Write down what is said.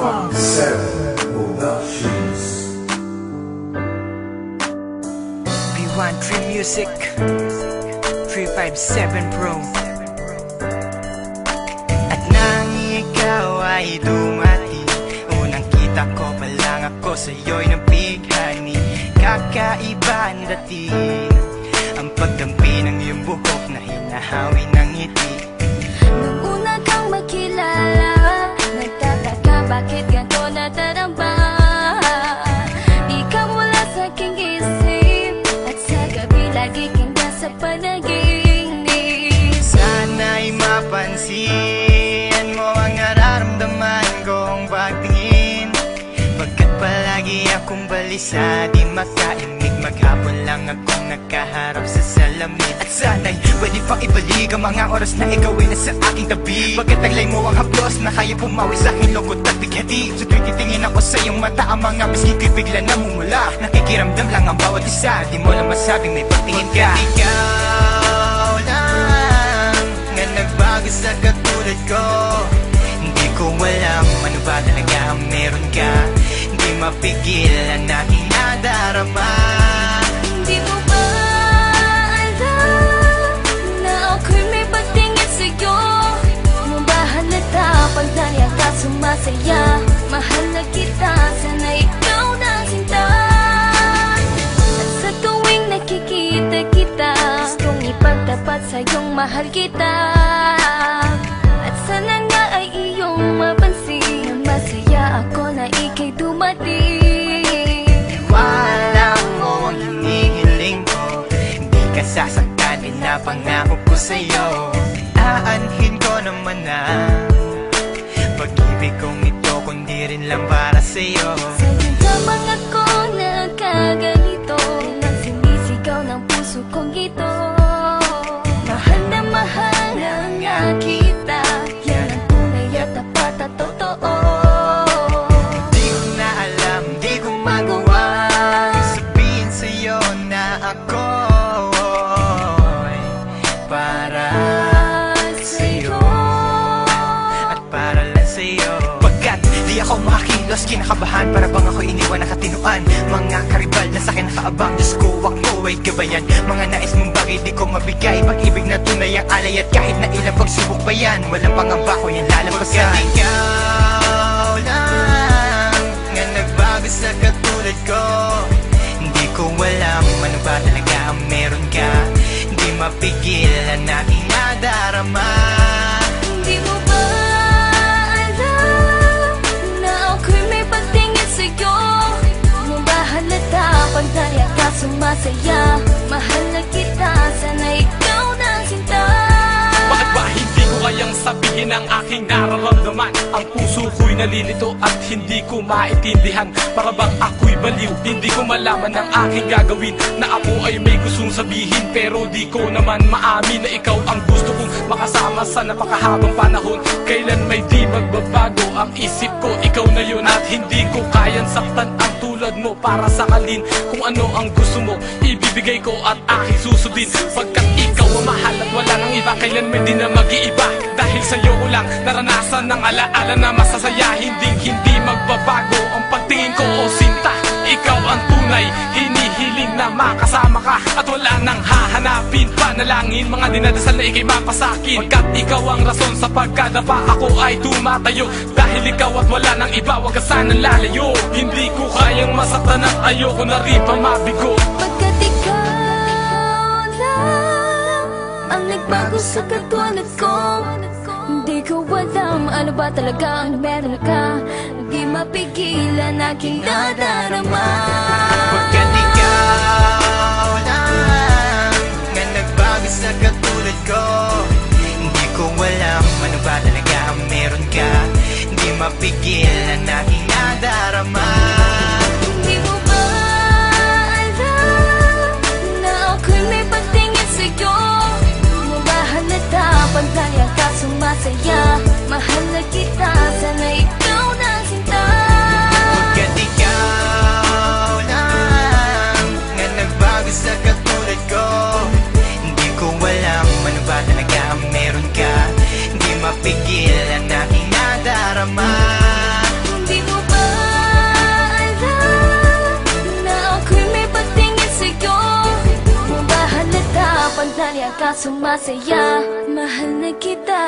357 Productions. B1 Tree Music 357 Pro. At nang ikaw ay dumati, unang kita ko pa lang ako sa'yo'y nabighani. Kakaiba ang dating, ang pagdampi ng iyong buhok na hinahawi ng ngiti. Nung una kang makilala, nagtataka bakit ganito nadarama. Di ka mula sa aking isip, at sa gabi lagi kang nasa panaginip. Sana'y mapansin mo ang nararamdaman kong pagtingin, pagkat palagi akong balisa, di makaimik. Maghapon lang akong nakaharap sa salamin. At sana'y pwede pang ibalik ang mga oras na ikaw ay nasa aking tabi, pagkat taglay mo ang haplos na kaya pumawi sa aking lungkot at bighati. Sa tuwing titingin ako sa iyong mata, ang mga pisngi ko'y bigla namumula. Nakikiramdam lang ang bawat isa, di mo lang masabing may pagtingin ka. Ikaw lang nga nagbago sa katulad ko. Hindi ko alam ano ba talaga ang meron ka. Hindi mapigil ang aking nadarama. Di mo ba alam na ako'y may pagtingin sa'yo? Mo ba halata pag nariyan ka sumasaya? Mahal na kita, sana ikaw na sinta. At sa tuwing nakikita kita, gustong ipagtapat sa'yong mahal kita. At sana nga ay iyong mapansin na masaya ako na ika'y dumating. Wala mo ang hinihiling ko, hindi ka sasaktan, pinapangako ko sa'yo. Aanhin ko naman na pag-ibig kong ito, kundi rin lang para sa'yo. Sa'yo lamang ako nagkaganito, nang sinisigaw ng puso kong ito. Mahal na nga kita, yan ang tunay at tapat at totoo. Di ko na alam, di ko magawa sabihin sa'yo na ako'y para sa'yo at para lang sa'yo. Pagkat di ako makakilos, kinakabahan, para bang ako iniwan nakatinuan. Mga karibal na sa'kin nakaabang, Diyos ko ako ay gabayan. Mga nais mong bagay di ko mabigay, pag-ibig na tunay ang alay. At kahit na ilang pagsubok pa yan, walang pangamba ko yan lalampasan. Pagkat ikaw lang nga nagbago sa katulad ko, hindi ko alam ano ba talaga ang meron ka. Hindi mapigil ang aking nadarama. Hindi mo ba alam na ako'y may pagtingin sa'yo? Mo ba halata pag nariyan ka sumasaya? Mahal na kita, sana ikaw na sinta. Bakit ba hindi ko kayang sabihin ang aking nararamdaman? Ang puso ko'y nalilito at hindi ko maintindihan. Para bang ako'y baliw, hindi ko malaman ang aking gagawin. Na ako ay may gustong sabihin, pero di ko naman maamin na ikaw ang gusto kong makasama sa napakahabang panahon. Kailan may di magbabago ang isip ko, ikaw na yun. At hindi ko kayang saktan ang tulad mo para sakalin. Kung ano ang gusto mo, ibibigay ko at aking susundin. Pagkat ikaw ang mahal at wala nang iba, kailan may di na mag-iiba. Dahil sa'yo ko lang naranasan ng alaala na masasaya. Hindi magbabago ang pagtingin ko, o sinta. Ikaw ang tunay, hinihiling na makasama ka. At wala nang hahanapin, panalangin, mga dinadasal na ikay mapasakin. Pagkat ikaw ang rason sa pagkadapa, ako ay tumatayo. Dahil ikaw at wala nang iba, wag ka sanang lalayo. Hindi ko kayang masaktan at ayoko na rin pa mabigo. Pagkat ikaw lang ang nagbago sa katulad ko, hindi ko alam ano ba talaga ang meron ka. Di mapigilan aking nadarama. Pagkat ikaw lang nga nagbago sa katulad ko, hindi ko alam ano ba talaga ang meron ka. Hindi mapigil ang aking nadarama. Hindi mo ba alam na ako'y may pagtingin sa'yo? Mo ba halata pag nariyan ka sumasaya? Mahal na kita, sana ikaw na sinta. Pagkat ikaw lang nga nagbago sa katulad ko, hindi ko alam sumasaya. Mahal na kita.